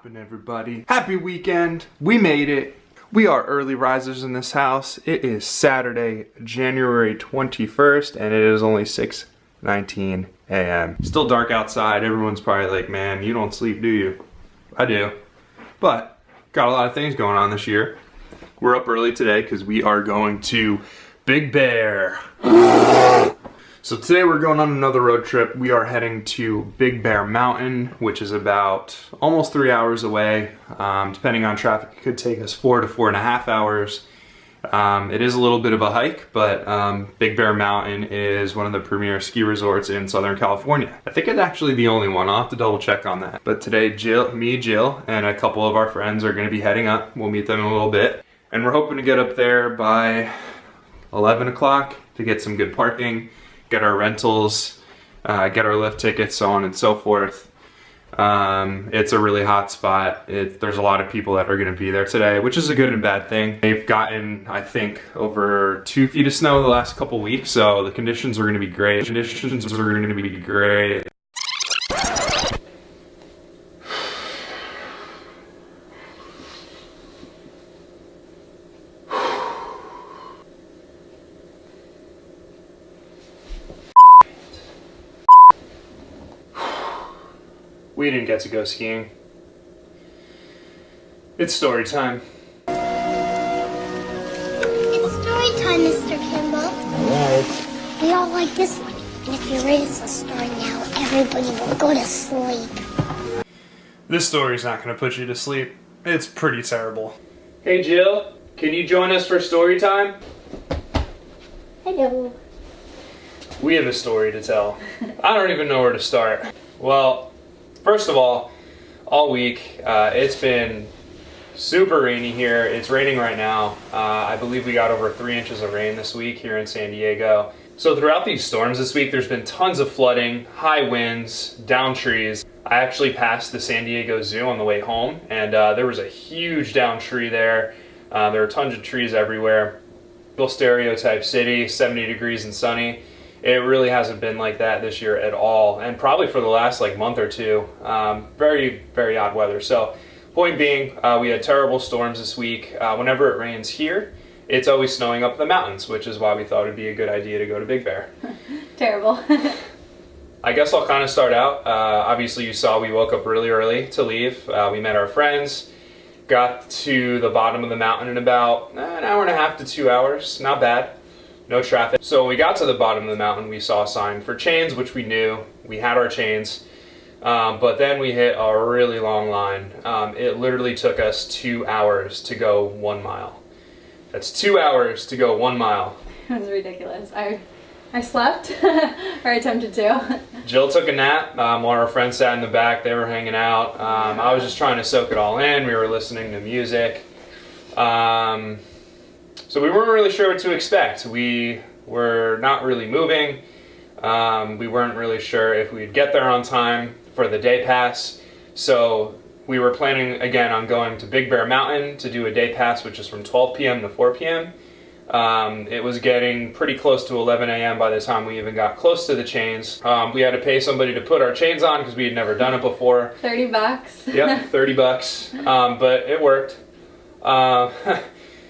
poppin', everybody? Happy weekend. We made it. We are early risers in this house. It is Saturday, January 21st, and it is only 6:19 a.m. Still dark outside. Everyone's probably like, man, you don't sleep, do you? I do. But got a lot of things going on this year. We're up early today because we are going to Big Bear. So today we're going on another road trip. We are heading to Big Bear Mountain, which is about almost 3 hours away. Depending on traffic, it could take us 4 to 4.5 hours. It is a little bit of a hike, but Big Bear Mountain is one of the premier ski resorts in Southern California. I think it's actually the only one. I'll have to double check on that. But today, Jill, and a couple of our friends are going to be heading up. We'll meet them in a little bit. And we're hoping to get up there by 11 o'clock to get some good parking, get our rentals, get our lift tickets, so on and so forth. It's a really hot spot. There's a lot of people that are going to be there today, which is a good and bad thing. They've gotten, I think, over 2 feet of snow the last couple weeks, so the conditions are going to be great. We didn't get to go skiing. It's story time. It's story time, Mr. Kimball. Alright. We all like this one. And if you read us a story now, everybody will go to sleep. This story's not gonna put you to sleep. It's pretty terrible. Hey Jill, can you join us for story time? Hello. We have a story to tell. I don't even know where to start. Well, first of all week, it's been super rainy here. It's raining right now. I believe we got over 3 inches of rain this week here in San Diego. So throughout these storms this week, there's been tons of flooding, high winds, down trees. I actually passed the San Diego Zoo on the way home, and there was a huge down tree there. There were tons of trees everywhere. Real stereotype city, 70 degrees and sunny. It really hasn't been like that this year at all, and probably for the last month or two. Very, very odd weather. So point being, we had terrible storms this week. Whenever it rains here, it's always snowing up the mountains, which is why we thought it'd be a good idea to go to Big Bear. Terrible. I guess I'll kind of start out. Obviously you saw we woke up really early to leave. We met our friends, got to the bottom of the mountain in about an hour and a half to 2 hours. Not bad. No traffic. So when we got to the bottom of the mountain, we saw a sign for chains, which we knew. We had our chains. But then we hit a really long line. It literally took us 2 hours to go 1 mile. That's 2 hours to go 1 mile. It was ridiculous. I slept, or attempted to. Jill took a nap while our friends sat in the back. They were hanging out. I was just trying to soak it all in. We were listening to music. So we weren't really sure what to expect. We were not really moving. We weren't really sure if we'd get there on time for the day pass. So we were planning again on going to Big Bear Mountain to do a day pass, which is from 12 p.m. to 4 p.m. It was getting pretty close to 11 a.m. by the time we even got close to the chains. We had to pay somebody to put our chains on because we had never done it before. $30. Yep, $30. But it worked.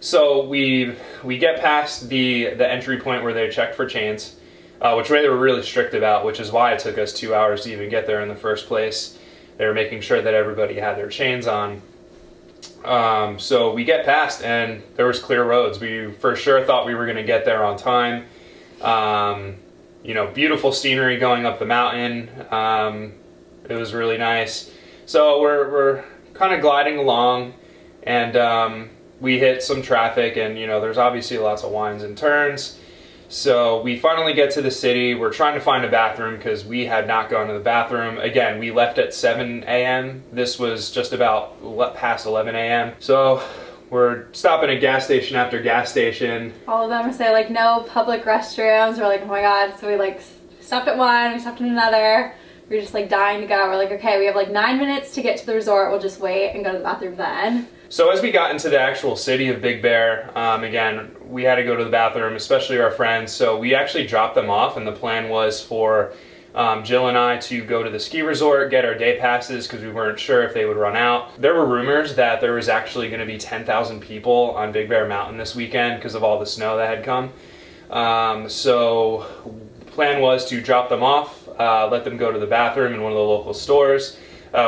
So we get past the entry point where they checked for chains, which they were really strict about, which is why it took us 2 hours to even get there in the first place. They were making sure that everybody had their chains on. So we get past and there was clear roads. We for sure thought we were going to get there on time. Beautiful scenery going up the mountain. It was really nice. So we're kind of gliding along, and we hit some traffic, and there's obviously lots of winds and turns. So we finally get to the city. We're trying to find a bathroom because we had not gone to the bathroom. Again, we left at 7 a.m. This was just about past 11 a.m. So we're stopping at gas station after gas station. All of them say no public restrooms. We're like, oh my god. So we stopped at one, we stopped at another. We were just dying to go. We're like, okay, we have 9 minutes to get to the resort. We'll just wait and go to the bathroom then. So as we got into the actual city of Big Bear, again, we had to go to the bathroom, especially our friends. So we actually dropped them off, and the plan was for Jill and I to go to the ski resort, get our day passes because we weren't sure if they would run out. There were rumors that there was actually going to be 10,000 people on Big Bear Mountain this weekend because of all the snow that had come. So the plan was to drop them off, let them go to the bathroom in one of the local stores.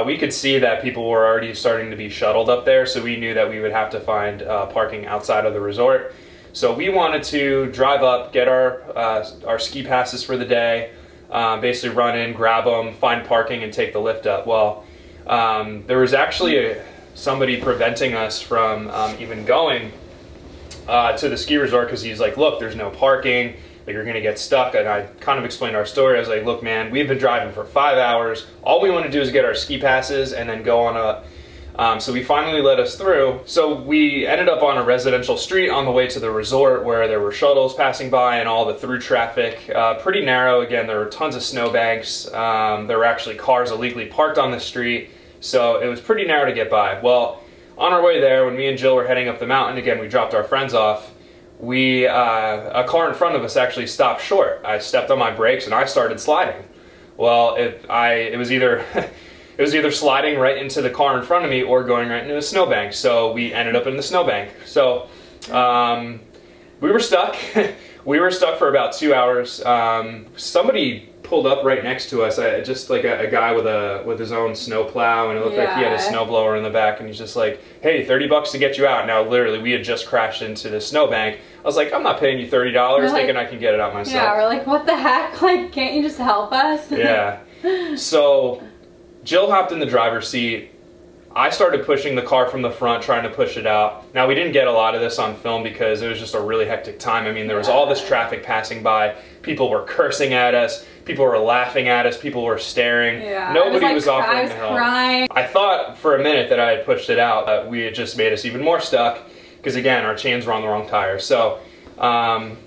We could see that people were already starting to be shuttled up there, so we knew that we would have to find parking outside of the resort. So we wanted to drive up, get our ski passes for the day, basically run in, grab them, find parking, and take the lift up. Well, there was actually somebody preventing us from even going to the ski resort because he's like, look, there's no parking, like you're gonna get stuck. And I kind of explained our story. I was like, look, man, we've been driving for 5 hours. All we want to do is get our ski passes and then go on a. So we finally let us through. So we ended up on a residential street on the way to the resort where there were shuttles passing by and all the through traffic. Pretty narrow. Again, there were tons of snowbanks. There were actually cars illegally parked on the street. So it was pretty narrow to get by. Well, on our way there, when me and Jill were heading up the mountain, again, we dropped our friends off. A car in front of us actually stopped short. I stepped on my brakes and I started sliding. Well, it was either sliding right into the car in front of me or going right into a snowbank. So we ended up in the snowbank. So we were stuck. We were stuck for about 2 hours. Somebody pulled up right next to us, just like a guy with his own snow plow, and it looked like he had a snowblower in the back, and he's just like, hey, $30 to get you out. Now literally we had just crashed into the snowbank. I was like, I'm not paying you $30, thinking I can get it out myself. Yeah, we're like, what the heck? Like, can't you just help us? Yeah. So Jill hopped in the driver's seat. I started pushing the car from the front, trying to push it out. Now, we didn't get a lot of this on film because it was just a really hectic time. I mean, there was all this traffic passing by. People were cursing at us. People were laughing at us. People were staring. Yeah. Nobody was offering to help. Crying. I thought for a minute that I had pushed it out. We had just made us even more stuck because, again, our chains were on the wrong tire. So, called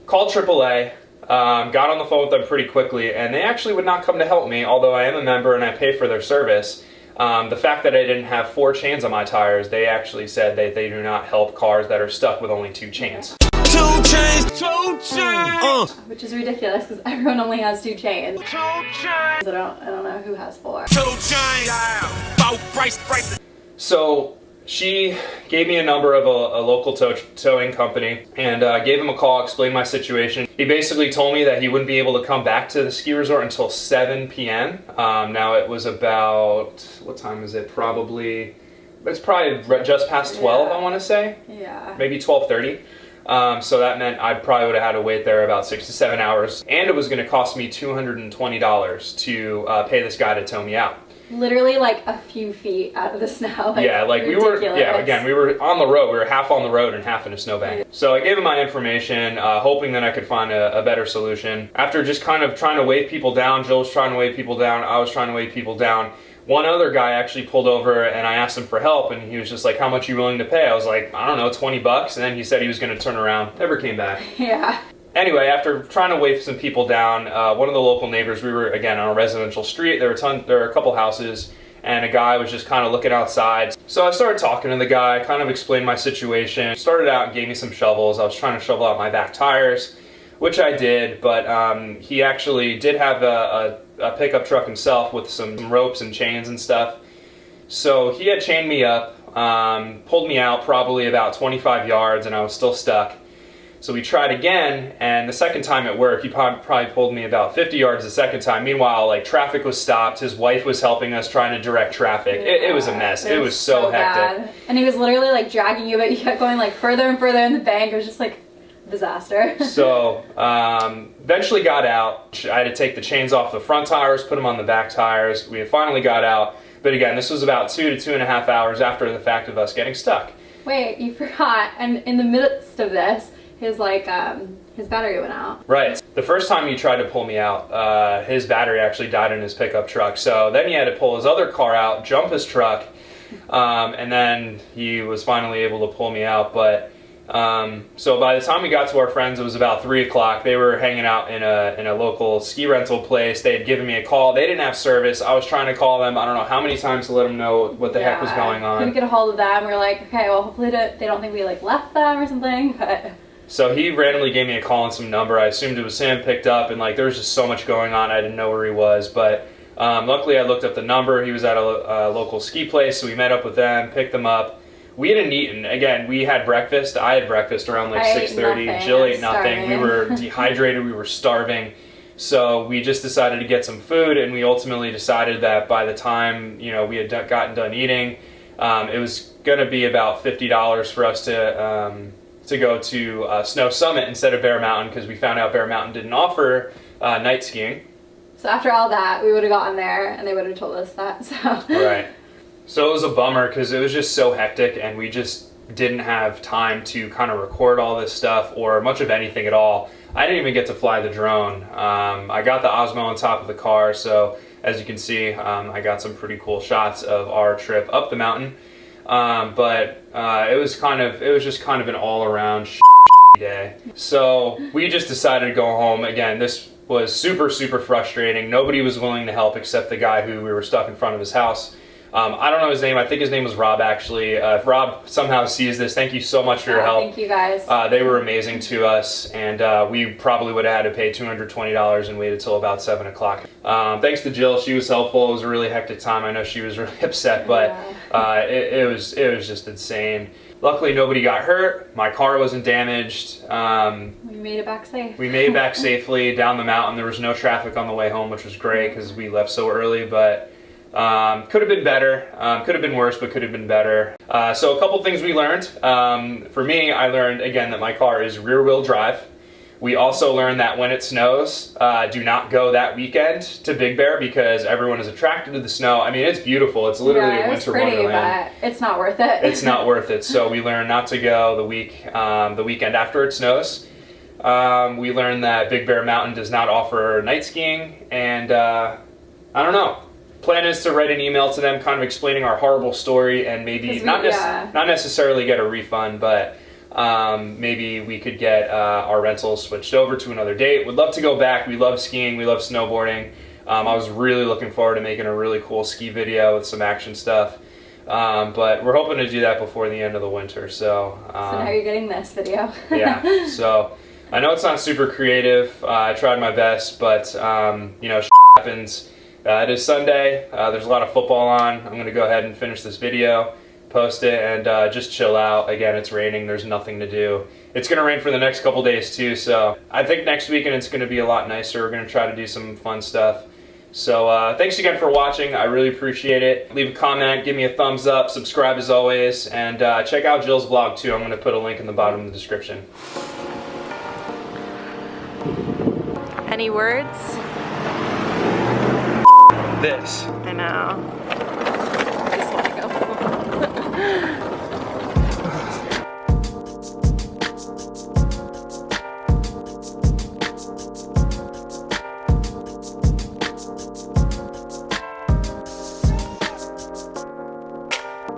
AAA. Got on the phone with them pretty quickly, and they actually would not come to help me, although I am a member and I pay for their service. The fact that I didn't have 4 chains on my tires, they actually said that they do not help cars that are stuck with only 2 chains. 2 chains, 2 chains. Which is ridiculous because everyone only has 2 chains. 2 chains. I don't know who has 4. 2 chains. So she gave me a number of a local towing company and gave him a call, explained my situation. He basically told me that he wouldn't be able to come back to the ski resort until 7 p.m. Now it was about, what time is it? It's probably just past 12, I want to say. Yeah. Maybe 12:30. So that meant I probably would have had to wait there about 6 to 7 hours. And it was going to cost me $220 to pay this guy to tow me out. Literally like a few feet out of the snow. Yeah, like ridiculous. we were on the road. We were half on the road and half in a snowbank. So I gave him my information, hoping that I could find a better solution. After just kind of trying to wave people down, Jill was trying to wave people down, I was trying to wave people down. One other guy actually pulled over and I asked him for help, and he was just like, how much are you willing to pay? I was like, I don't know, $20. And then he said he was going to turn around. Never came back. Yeah. Anyway, after trying to wave some people down, one of the local neighbors, we were again on a residential street. There were a couple houses, and a guy was just kind of looking outside. So I started talking to the guy, kind of explained my situation. Started out and gave me some shovels. I was trying to shovel out my back tires, which I did, but he actually did have a pickup truck himself with some ropes and chains and stuff. So he had chained me up, pulled me out probably about 25 yards, and I was still stuck. So we tried again, and the second time it worked. He probably pulled me about 50 yards the second time. Meanwhile, like, traffic was stopped. His wife was helping us trying to direct traffic. It was a mess. It was so hectic. Bad. And he was literally like dragging you, but you kept going like further and further in the bank. It was just like a disaster. So eventually got out. I had to take the chains off the front tires, put them on the back tires. We had finally got out. But again, this was about 2 to 2.5 hours after the fact of us getting stuck. Wait, you forgot. And in the midst of this, his battery went out. Right. The first time he tried to pull me out, his battery actually died in his pickup truck. So then he had to pull his other car out, jump his truck, and then he was finally able to pull me out. But so by the time we got to our friends, it was about 3 o'clock. They were hanging out in a local ski rental place. They had given me a call. They didn't have service. I was trying to call them. I don't know how many times to let them know what the heck was going on. Couldn't get a hold of them. We were like, okay, well, hopefully they don't think we like left them or something. But So he randomly gave me a call on some number. I assumed it was him, picked up, and like there was just so much going on. I didn't know where he was, but luckily I looked up the number. He was at a local ski place, so we met up with them, picked them up. We hadn't eaten. Again, we had breakfast. I had breakfast around like 6:30. Jill ate nothing. We were dehydrated. We were starving. So we just decided to get some food, and we ultimately decided that by the time, you know, we had gotten done eating, it was going to be about $50 for us to go to Snow Summit instead of Bear Mountain, because we found out Bear Mountain didn't offer night skiing. So after all that, we would have gotten there, and they would have told us that. So. Right. So it was a bummer because it was just so hectic, and we just didn't have time to kind of record all this stuff or much of anything at all. I didn't even get to fly the drone. I got the Osmo on top of the car, so as you can see, I got some pretty cool shots of our trip up the mountain. But it was just kind of an all-around day. So we just decided to go home. Again, this was super frustrating. Nobody was willing to help except the guy who we were stuck in front of his house. I don't know his name. I think his name was Rob, actually. If Rob somehow sees this, thank you so much for your help. Thank you, guys. They were amazing to us, and we probably would have had to pay $220 and waited till about 7 o'clock. Thanks to Jill. She was helpful. It was a really hectic time. I know she was really upset, but it was just insane. Luckily, nobody got hurt. My car wasn't damaged. We made it back safe. We made it back safely down the mountain. There was no traffic on the way home, which was great because we left so early, but could have been better, could have been worse, but could have been better. So a couple things we learned. For me, I learned again that my car is rear wheel drive. We also learned that when it snows, do not go that weekend to Big Bear because everyone is attracted to the snow. I mean, it's beautiful. It's literally a winter wonderland. But it's not worth it. It's not worth it. So we learned not to go the weekend after it snows. We learned that Big Bear Mountain does not offer night skiing, and I don't know. Plan is to write an email to them kind of explaining our horrible story and maybe not necessarily get a refund, but maybe we could get our rentals switched over to another date. Would love to go back. We love skiing. We love snowboarding. I was really looking forward to making a really cool ski video with some action stuff. But we're hoping to do that before the end of the winter. So now you're getting this video. Yeah. So I know it's not super creative. I tried my best, but you know, happens. It is Sunday. There's a lot of football on. I'm going to go ahead and finish this video, post it, and just chill out. Again, it's raining. There's nothing to do. It's going to rain for the next couple days too, so I think next weekend it's going to be a lot nicer. We're going to try to do some fun stuff. So thanks again for watching. I really appreciate it. Leave a comment, give me a thumbs up, subscribe as always, and check out Jill's vlog too. I'm going to put a link in the bottom of the description. Any words? This. I know.